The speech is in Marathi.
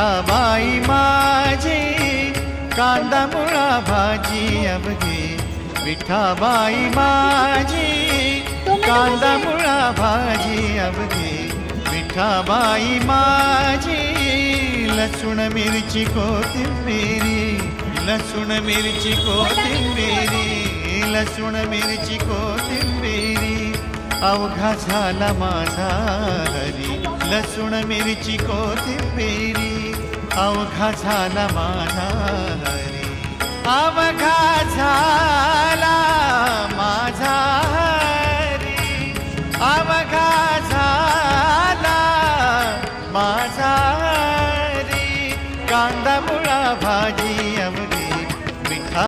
विठाबाई माझी कांदा मुळा भाजी अवघे, विठाबाई माझी कांदा मुळा भाजी अवघे, विठाबाई माझी लसूण मिरची कोथिंबिरी, लसूण मिरची कोथिंबिरी, लसूण मिरची कोथिंबिरी अवघा झाला माझा हरी, लसूण मिरची कोथिंबिरी अवघा झाला माझा हरी, अवघा